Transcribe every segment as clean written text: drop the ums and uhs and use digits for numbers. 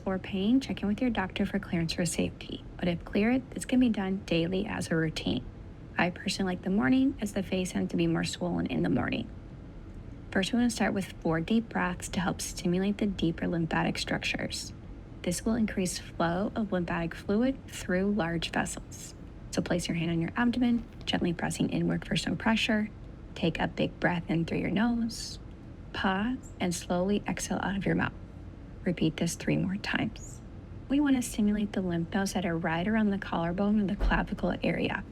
or pain, check in with your doctor for clearance for safety. But if cleared, this can be done daily as a routine. I personally like the morning as the face tends to be more swollen in the morning. First, we want to start with 4 deep breaths to help stimulate the deeper lymphatic structures. This will increase flow of lymphatic fluid through large vessels. So place your hand on your abdomen, gently pressing inward for some pressure. Take a big breath in through your nose. Pause and slowly exhale out of your mouth. Repeat this 3 more times. We want to stimulate the lymph nodes that are right around the collarbone or the clavicle area.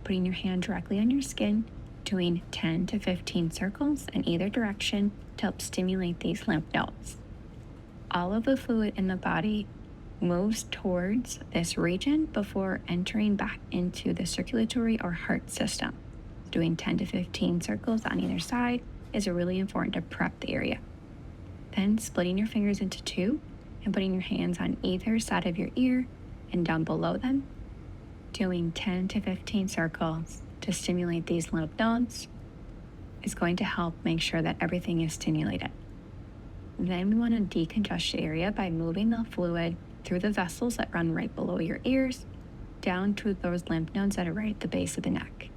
Putting your hand directly on your skin, doing 10 to 15 circles in either direction to help stimulate these lymph nodes. All of the fluid in the body moves towards this region before entering back into the circulatory or heart system. Doing 10 to 15 circles on either side is really important to prep the area. Then splitting your fingers into 2 and putting your hands on either side of your ear and down below them, doing 10 to 15 circles to stimulate these lymph nodes is going to help make sure that everything is stimulated. Then we want to decongest the area by moving the fluid through the vessels that run right below your ears down to those lymph nodes that are right at the base of the neck.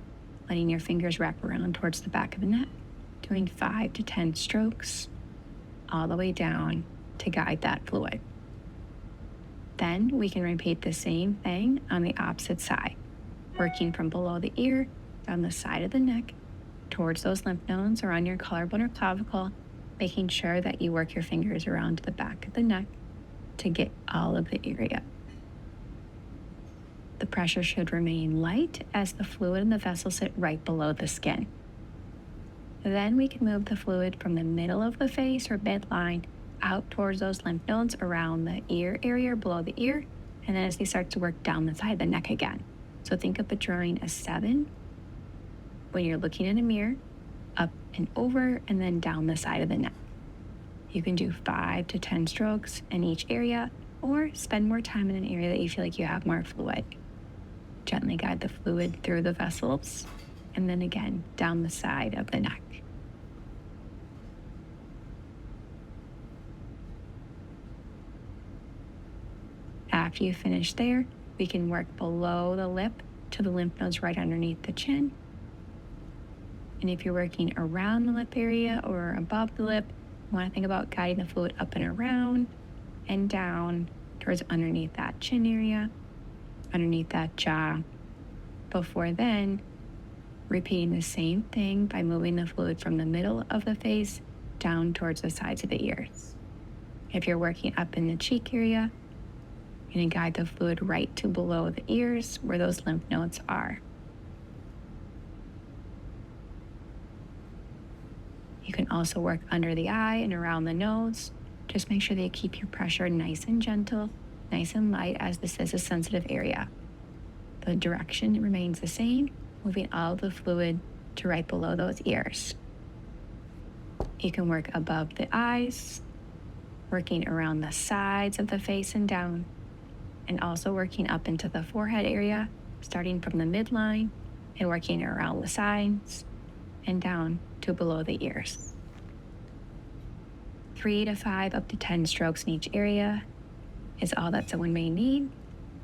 Letting your fingers wrap around towards the back of the neck, doing 5 to 10 strokes all the way down to guide that fluid. Then we can repeat the same thing on the opposite side, working from below the ear, down the side of the neck, towards those lymph nodes around your collarbone or clavicle, making sure that you work your fingers around the back of the neck to get all of the area. The pressure should remain light as the fluid in the vessel sit right below the skin. Then we can move the fluid from the middle of the face or midline out towards those lymph nodes around the ear area or below the ear, and then as they start to work down the side of the neck again. So think of it drawing a 7 when you're looking in a mirror, up and over, and then down the side of the neck. You can do 5 to 10 strokes in each area, or spend more time in an area that you feel like you have more fluid. Gently guide the fluid through the vessels, and then again down the side of the neck. After you finish there, we can work below the lip to the lymph nodes right underneath the chin. And if you're working around the lip area or above the lip, you want to think about guiding the fluid up and around and down towards underneath that chin area, underneath that jaw. Before then, repeating the same thing by moving the fluid from the middle of the face down towards the sides of the ears. If you're working up in the cheek area, you're going to guide the fluid right to below the ears where those lymph nodes are. You can also work under the eye and around the nose. Just make sure that you keep your pressure nice and gentle, nice and light, as this is a sensitive area. The direction remains the same, moving all the fluid to right below those ears. You can work above the eyes, working around the sides of the face and down, and also working up into the forehead area, starting from the midline and working around the sides and down to below the ears. 3 to 5 up to 10 strokes in each area is all that someone may need,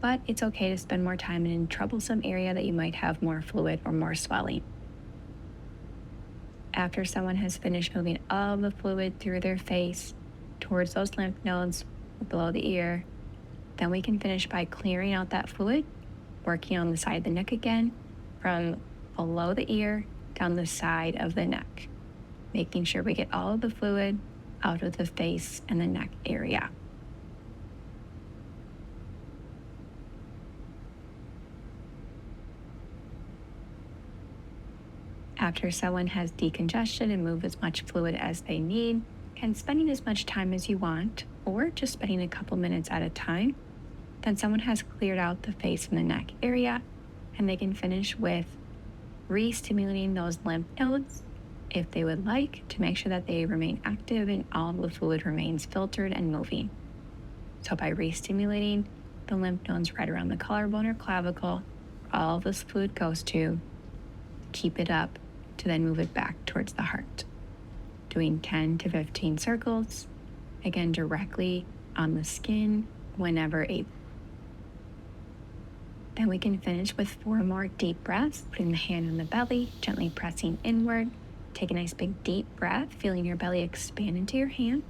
but it's okay to spend more time in a troublesome area that you might have more fluid or more swelling. After someone has finished moving all the fluid through their face towards those lymph nodes below the ear, then we can finish by clearing out that fluid, working on the side of the neck again, from below the ear down the side of the neck, making sure we get all of the fluid out of the face and the neck area. After someone has decongested and moved as much fluid as they need, and spending as much time as you want, or just spending a couple minutes at a time, then someone has cleared out the face and the neck area, and they can finish with re-stimulating those lymph nodes if they would like, to make sure that they remain active and all the fluid remains filtered and moving. So by re-stimulating the lymph nodes right around the collarbone or clavicle, all of this fluid goes to, keep it up to then move it back towards the heart. Doing 10 to 15 circles, again directly on the skin whenever able. Then we can finish with 4 more deep breaths, putting the hand on the belly, gently pressing inward. Take a nice big deep breath, feeling your belly expand into your hand.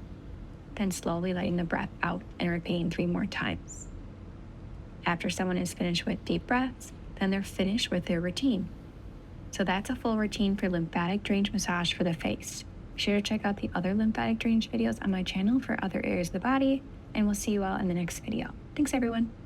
Then slowly letting the breath out and repeating 3 more times. After someone is finished with deep breaths, then they're finished with their routine. So that's a full routine for lymphatic drainage massage for the face. Be sure to check out the other lymphatic drainage videos on my channel for other areas of the body, and we'll see you all in the next video. Thanks, everyone.